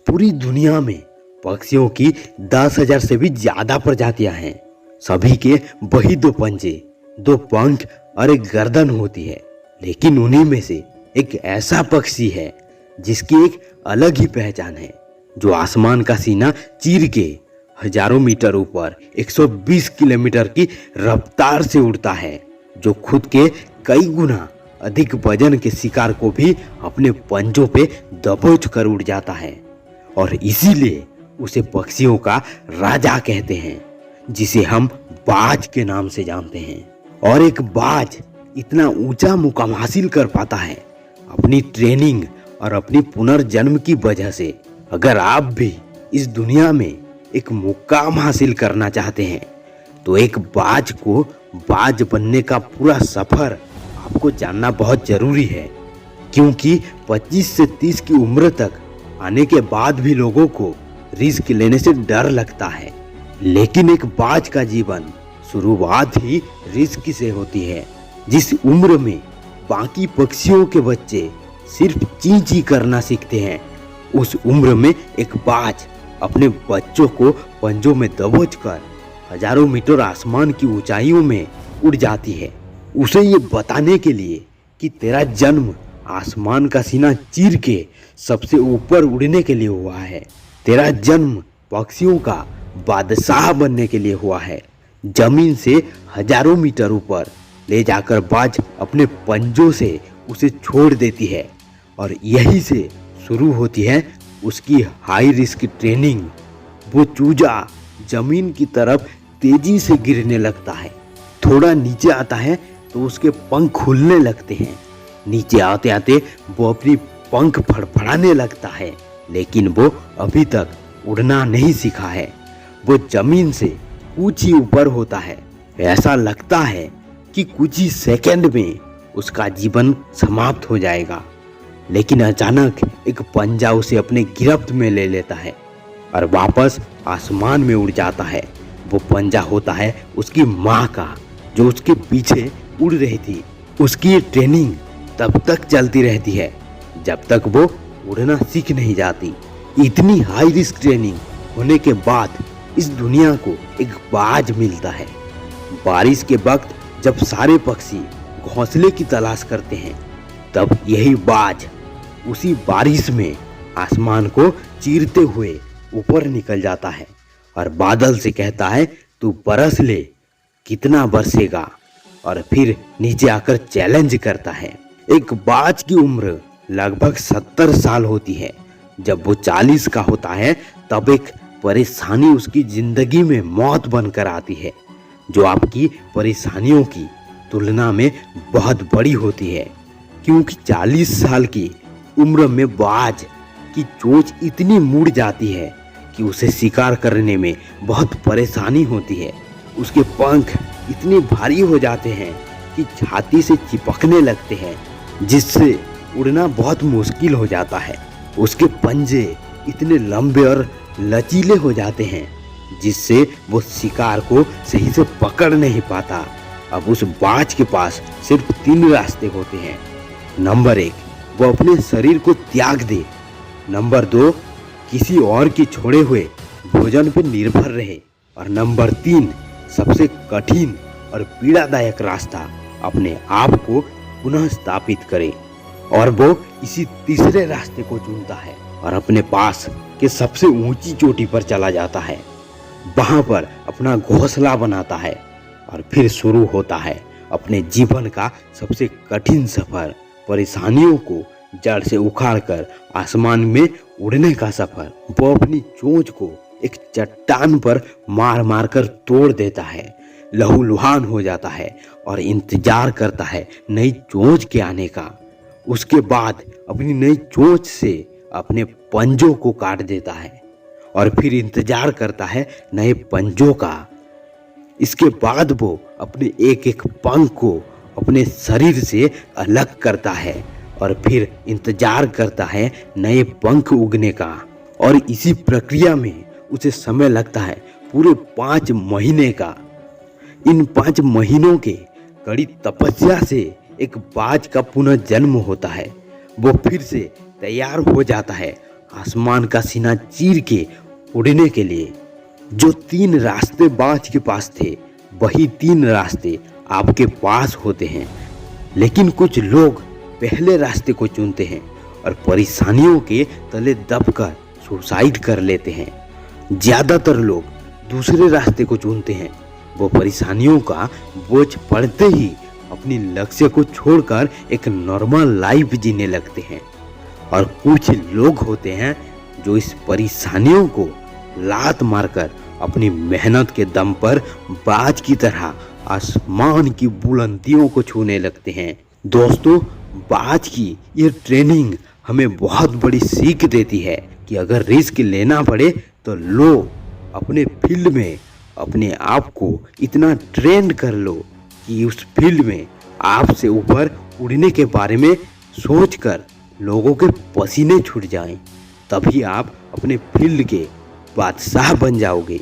पूरी दुनिया में पक्षियों की 10,000 से भी ज्यादा प्रजातियां हैं। सभी के वही दो पंजे, दो पंख और एक गर्दन होती है। लेकिन उन्हीं में से एक ऐसा पक्षी है जिसकी एक अलग ही पहचान है, जो आसमान का सीना चीर के हजारों मीटर ऊपर 120 किलोमीटर की रफ्तार से उड़ता है, जो खुद के कई गुना अधिक वजन के शिकार को भी अपने पंजों पे दबोच कर उड़ जाता है। और इसीलिए उसे पक्षियों का राजा कहते हैं, जिसे हम बाज के नाम से जानते हैं। और एक बाज इतना ऊंचा मुकाम हासिल कर पाता है अपनी ट्रेनिंग और अपनी पुनर्जन्म की वजह से। अगर आप भी इस दुनिया में एक मुकाम हासिल करना चाहते हैं तो एक बाज को बाज बनने का पूरा सफर आपको जानना बहुत जरूरी है, क्योंकि 25 से 30 की उम्र तक आने के बाद भी लोगों को रिस्क लेने से डर लगता है। लेकिन एक बाज का जीवन शुरुआत ही रिस्क से होती है। जिस उम्र में बाकी पक्षियों के बच्चे सिर्फ ची ची करना सीखते हैं, उस उम्र में एक बाज अपने बच्चों को पंजों में दबोचकर हजारों मीटर आसमान की ऊंचाइयों में उड़ जाती है, उसे ये बताने के लिए कि तेरा जन्म आसमान का सीना चीर के सबसे ऊपर उड़ने के लिए हुआ है। तेरा जन्म पक्षियों का बादशाह बनने के लिए हुआ है। जमीन से हजारों मीटर ऊपर ले जाकर बाज अपने पंजों से उसे छोड़ देती है, और यही से शुरू होती है उसकी हाई रिस्क ट्रेनिंग। वो चूजा जमीन की तरफ तेजी से गिरने लगता है। थोड़ा नीचे आता है तो उसके पंख खुलने लगते हैं। नीचे आते आते वो अपनी पंख फड़फड़ाने लगता है, लेकिन वो अभी तक उड़ना नहीं सीखा है। वो जमीन से कुछ ही ऊपर होता है। ऐसा लगता है कि कुछ ही सेकंड में उसका जीवन समाप्त हो जाएगा। लेकिन अचानक एक पंजा उसे अपने गिरफ्त में ले लेता है और वापस आसमान में उड़ जाता है। वो पंजा होता है उसकी माँ का, जो उसके पीछे उड़ रही थी। उसकी ये ट्रेनिंग तब तक चलती रहती है जब तक वो उड़ना सीख नहीं जाती। इतनी हाई रिस्क ट्रेनिंग होने के बाद इस दुनिया को एक बाज मिलता है। बारिश के वक्त जब सारे पक्षी घोंसले की तलाश करते हैं, तब यही बाज उसी बारिश में आसमान को चीरते हुए ऊपर निकल जाता है और बादल से कहता है, तू बरस ले, कितना बरसेगा। और फिर नीचे आकर चैलेंज करता है। एक बाज की उम्र लगभग 70 साल होती है। जब वो 40 का होता है तब एक परेशानी उसकी जिंदगी में मौत बनकर आती है, जो आपकी परेशानियों की तुलना में बहुत बड़ी होती है। क्योंकि 40 साल की उम्र में बाज की चोंच इतनी मुड़ जाती है कि उसे शिकार करने में बहुत परेशानी होती है। उसके पंख इतने भारी हो जाते हैं कि छाती से चिपकने लगते हैं, जिससे उड़ना बहुत मुश्किल हो जाता है। उसके पंजे इतने लंबे और लचीले हो जाते हैं, जिससे वो शिकार को सही से पकड़ नहीं पाता। अब उस बाज के पास सिर्फ 3 रास्ते होते हैं। नंबर 1, वो अपने शरीर को त्याग दे। नंबर 2, किसी और के छोड़े हुए भोजन पर निर्भर रहे। और नंबर 3, सबसे कठिन और पीड़ादायक रास्ता, अपने आप को पुनः स्थापित करे। और वो इसी तीसरे रास्ते को चुनता है और अपने पास के सबसे ऊंची चोटी पर चला जाता है। वहां पर अपना घोंसला बनाता है और फिर शुरू होता है अपने जीवन का सबसे कठिन सफर। परेशानियों को जड़ से उखाड़कर आसमान में उड़ने का सफर। वो अपनी चोंच को एक चट्टान पर मार मार कर तोड़ देता है, लहूलुहान हो जाता है और इंतजार करता है नई चोंच के आने का। उसके बाद अपनी नई चोंच से अपने पंजों को काट देता है और फिर इंतजार करता है नए पंजों का। इसके बाद वो अपने एक एक पंख को अपने शरीर से अलग करता है और फिर इंतजार करता है नए पंख उगने का। और इसी प्रक्रिया में उसे समय लगता है पूरे 5 महीने का। इन 5 महीनों के कड़ी तपस्या से एक बाज का पुनः जन्म होता है। वो फिर से तैयार हो जाता है आसमान का सीना चीर के उड़ने के लिए। जो 3 रास्ते बाज के पास थे, वही 3 रास्ते आपके पास होते हैं। लेकिन कुछ लोग पहले रास्ते को चुनते हैं और परेशानियों के तले दबकर सुसाइड कर लेते हैं। ज़्यादातर लोग दूसरे रास्ते को चुनते हैं। वो परेशानियों का बोझ पड़ते ही अपनी लक्ष्य को छोड़कर एक नॉर्मल लाइफ जीने लगते हैं। और कुछ लोग होते हैं जो इस परेशानियों को लात मारकर अपनी मेहनत के दम पर बाज की तरह आसमान की बुलंदियों को छूने लगते हैं। दोस्तों, बाज की ये ट्रेनिंग हमें बहुत बड़ी सीख देती है कि अगर रिस्क लेना पड़े तो लो। अपने फील्ड में अपने आप को इतना ट्रेंड कर लो कि उस फील्ड में आपसे ऊपर उड़ने के बारे में सोचकर लोगों के पसीने छूट जाएं। तभी आप अपने फील्ड के बादशाह बन जाओगे।